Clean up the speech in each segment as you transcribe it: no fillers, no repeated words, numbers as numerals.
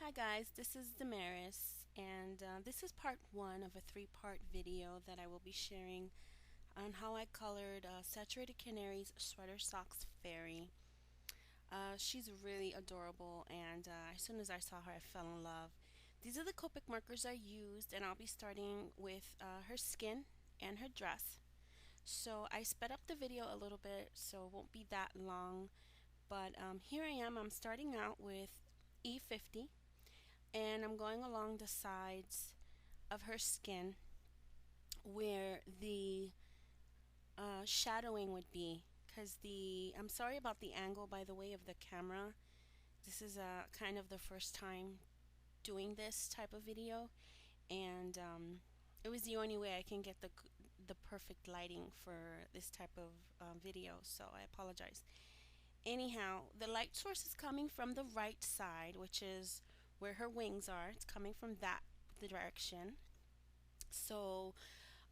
Hi guys, this is Damaris, and this is part one of a three-part video that I will be sharing on how I colored Saturated Canary's Sweater Socks Fairy. She's really adorable, and as soon as I saw her, I fell in love. These are the Copic markers I used, and I'll be starting with her skin and her dress. So I sped up the video a little bit, so it won't be that long. But here I am, I'm starting out with E50. And I'm going along the sides of her skin where the shadowing would be, because I'm sorry about the angle, by the way, of the camera. This is kind of the first time doing this type of video, and it was the only way I can get the perfect lighting for this type of video, so I apologize. Anyhow, the light source is coming from the right side, which is where her wings are. It's coming from that direction. So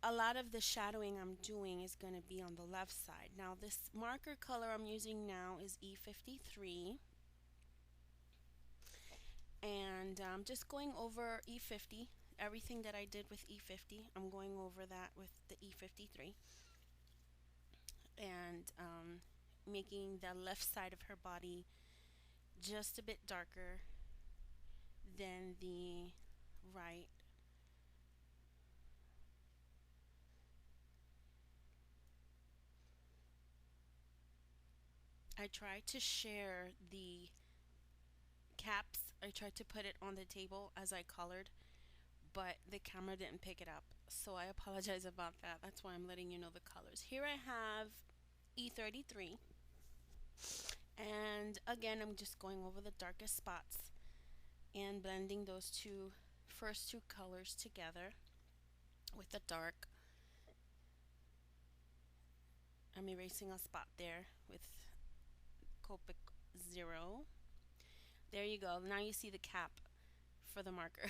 a lot of the shadowing I'm doing is going to be on the left side. Now this marker color I'm using now is E53. And I'm just going over E50. Everything that I did with E50, I'm going over that with the E53. And making the left side of her body just a bit darker than the right. I tried to share the caps. I tried to put it on the table as I colored, but the camera didn't pick it up. So I apologize about that. That's why I'm letting you know the colors. Here I have E33. And again, I'm just going over the darkest spots and blending those first two colors together with the dark. I'm erasing a spot there with Copic 0. There you go. Now you see the cap for the marker.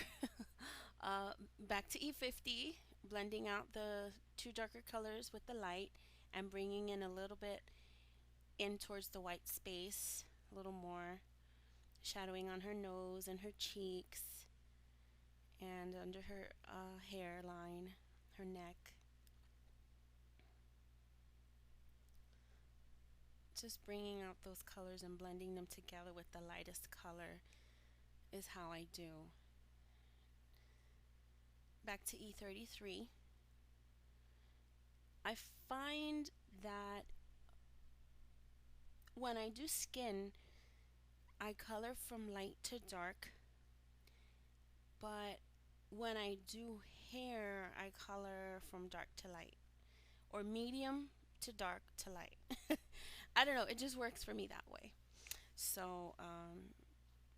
Back to E50, blending out the two darker colors with the light and bringing in a little bit in towards the white space, a little more, shadowing on her nose and her cheeks and under her hairline, her neck. Just bringing out those colors and blending them together with the lightest color is how I do. Back to E33. I find that when I do skin, I color from light to dark, but when I do hair, I color from dark to light, or medium to dark to light. I don't know, it just works for me that way. So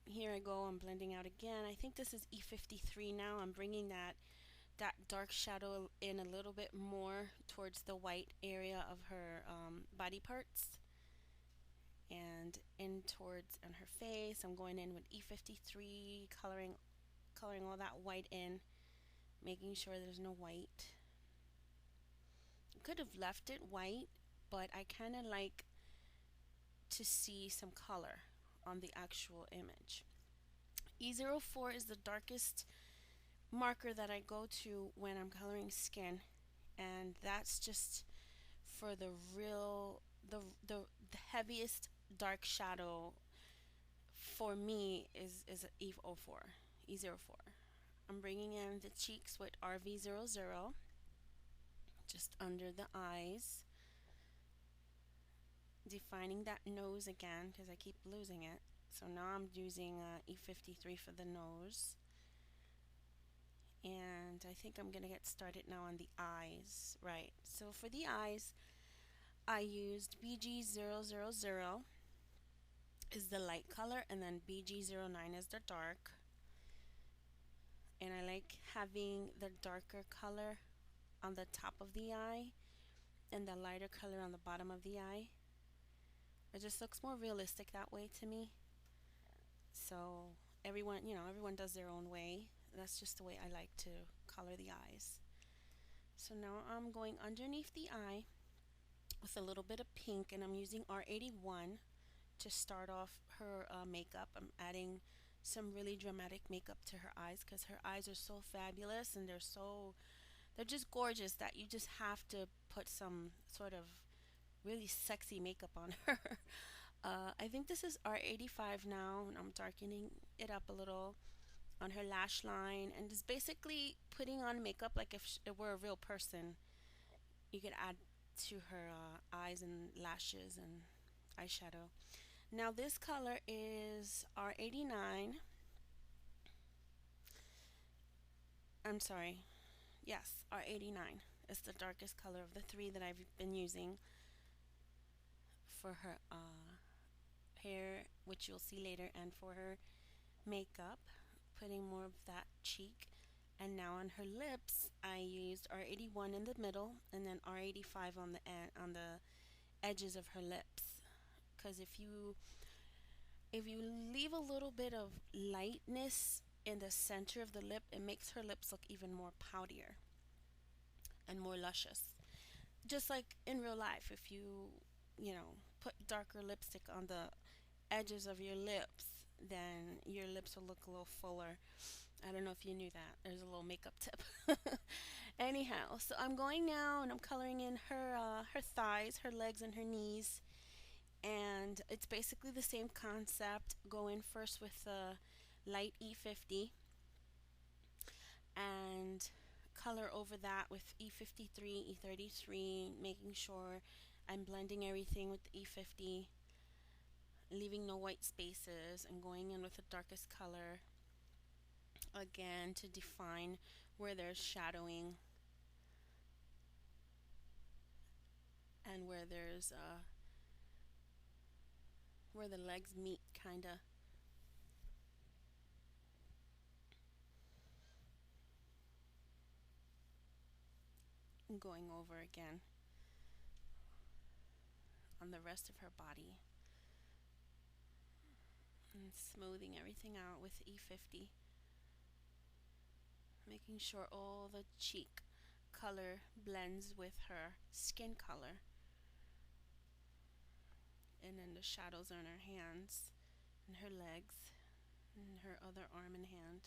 here I go, I'm blending out again. I think this is E53 now. I'm bringing that dark shadow in a little bit more towards the white area of her body parts and in towards on her face. I'm going in with E53, coloring all that white in, making sure there's no white. Could have left it white, but I kind of like to see some color on the actual image. E04 is the darkest marker that I go to when I'm coloring skin, and that's just for the heaviest dark shadow for me is E04. E04. I'm bringing in the cheeks with RV00 just under the eyes, defining that nose again because I keep losing it. So now I'm using E53 for the nose. And I think I'm gonna get started now on the eyes. Right, so for the eyes I used BG000 is the light color, and then BG09 is the dark. And I like having the darker color on the top of the eye and the lighter color on the bottom of the eye. It just looks more realistic that way to me. So everyone does their own way. That's just the way I like to color the eyes. So now I'm going underneath the eye with a little bit of pink, and I'm using R81 to start off her makeup. I'm adding some really dramatic makeup to her eyes because her eyes are so fabulous and they're just gorgeous that you just have to put some sort of really sexy makeup on her. I think this is R85 now, and I'm darkening it up a little on her lash line and just basically putting on makeup like if it were a real person. You could add to her eyes and lashes and eyeshadow. Now, this color is R89. I'm sorry, yes, R89. It's the darkest color of the three that I've been using for her hair, which you'll see later, and for her makeup. Putting more of that cheek. And now on her lips, I used R81 in the middle and then R85 on the on the edges of her lips. Because if you leave a little bit of lightness in the center of the lip, it makes her lips look even more poutier and more luscious. Just like in real life, if you put darker lipstick on the edges of your lips, then your lips will look a little fuller. I don't know if you knew that. There's a little makeup tip. Anyhow, so I'm going now and I'm coloring in her thighs, her legs, and her knees. And it's basically the same concept. Go in first with the light E50 and color over that with E53, E33, making sure I'm blending everything with the E50, leaving no white spaces, and going in with the darkest color again to define where there's shadowing and where the legs meet, kinda. And going over again on the rest of her body and smoothing everything out with E50, making sure all the cheek color blends with her skin color, and then the shadows on her hands and her legs and her other arm and hand.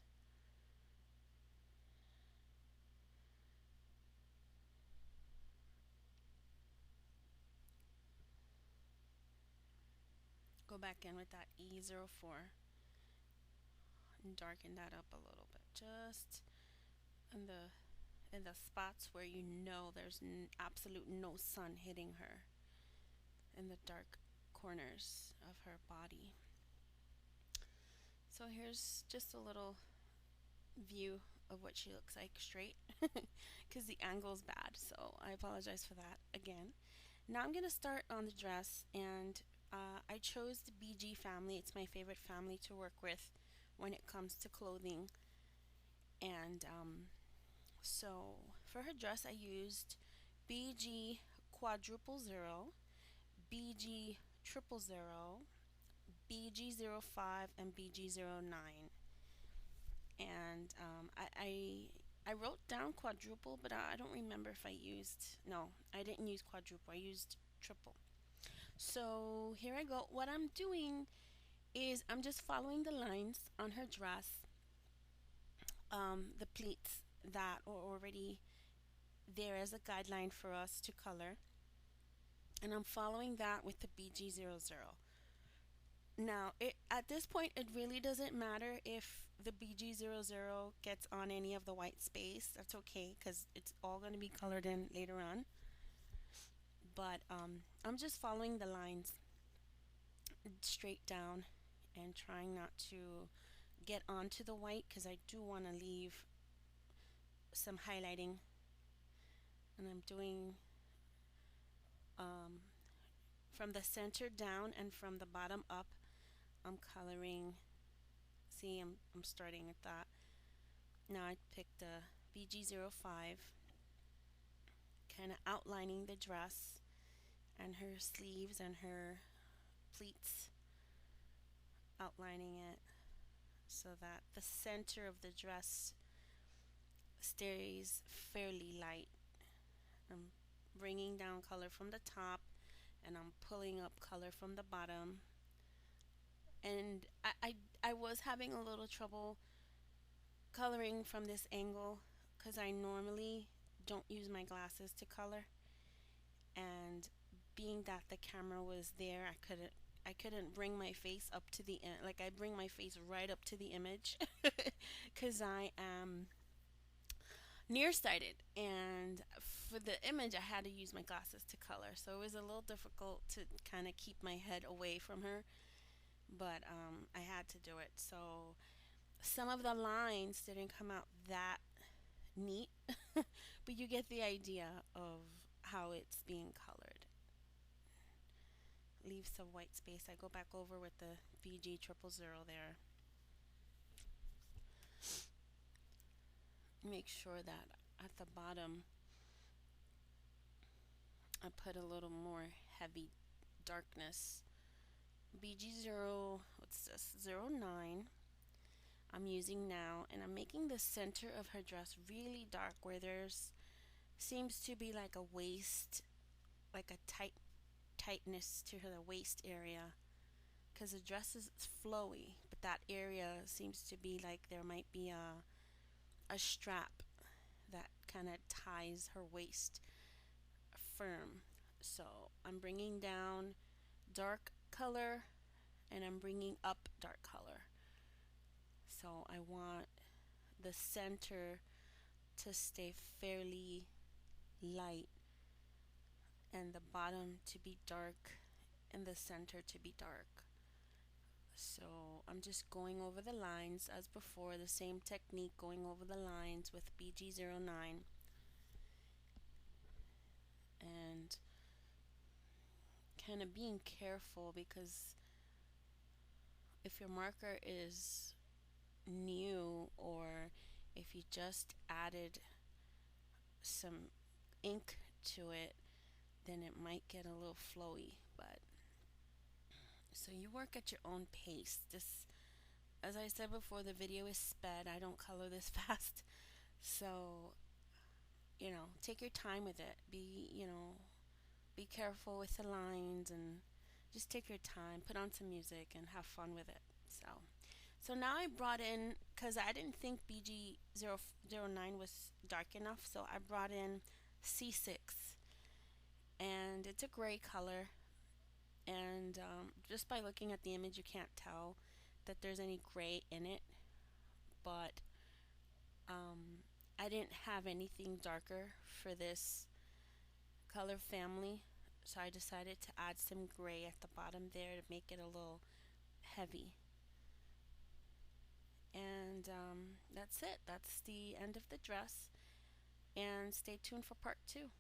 Go back in with that E04 and darken that up a little bit, just in the spots where you know there's absolute no sun hitting her, in the dark corners of her body. So here's just a little view of what she looks like straight because the angle's bad, so I apologize for that again. Now I'm gonna start on the dress, and I chose the BG family. It's my favorite family to work with when it comes to clothing. And so for her dress, I used BG quadruple zero, BG triple zero, BG05, and BG09. And I wrote down quadruple, but I don't remember if I used. No, I didn't use quadruple. I used triple. So here I go. What I'm doing is I'm just following the lines on her dress, the pleats that are already there as a guideline for us to color, and I'm following that with the BG00. Now, at this point, it really doesn't matter if the BG00 gets on any of the white space. That's okay because it's all going to be colored in later on. But I'm just following the lines straight down and trying not to get onto the white because I do want to leave some highlighting. And I'm doing um, from the center down and from the bottom up. I'm coloring. See, I'm starting with that. Now I picked the BG05, kind of outlining the dress and her sleeves and her pleats, outlining it so that the center of the dress stays fairly light. I'm bringing down color from the top and I'm pulling up color from the bottom. And I was having a little trouble coloring from this angle because I normally don't use my glasses to color, and being that the camera was there, I couldn't bring my face up to the end. Like I bring my face right up to the image because I am nearsighted, and for the image I had to use my glasses to color, so it was a little difficult to kind of keep my head away from her, but I had to do it. So some of the lines didn't come out that neat, but you get the idea of how it's being colored. Leave some white space. I go back over with the VG 000 there. Make sure that at the bottom I put a little more heavy darkness. BG0, what's this? 09 I'm using now, and I'm making the center of her dress really dark where there's seems to be like a waist, like a tightness to her waist area, because the dress is flowy, but that area seems to be like there might be a strap that kind of ties her waist firm. So I'm bringing down dark color and I'm bringing up dark color. So I want the center to stay fairly light and the bottom to be dark and the center to be dark. So I'm just going over the lines as before, the same technique, going over the lines with BG09, and kind of being careful, because if your marker is new or if you just added some ink to it, then it might get a little flowy. But so you work at your own pace. This, as I said before, the video is sped. I don't color this fast. So, take your time with it. Be careful with the lines and just take your time. Put on some music and have fun with it. So now I brought in, because I didn't think BG009 was dark enough, so I brought in C6, and it's a gray color, and just by looking at the image you can't tell that there's any gray in it, but I didn't have anything darker for this color family, so I decided to add some gray at the bottom there to make it a little heavy. And that's it. That's the end of the dress. And stay tuned for part 2.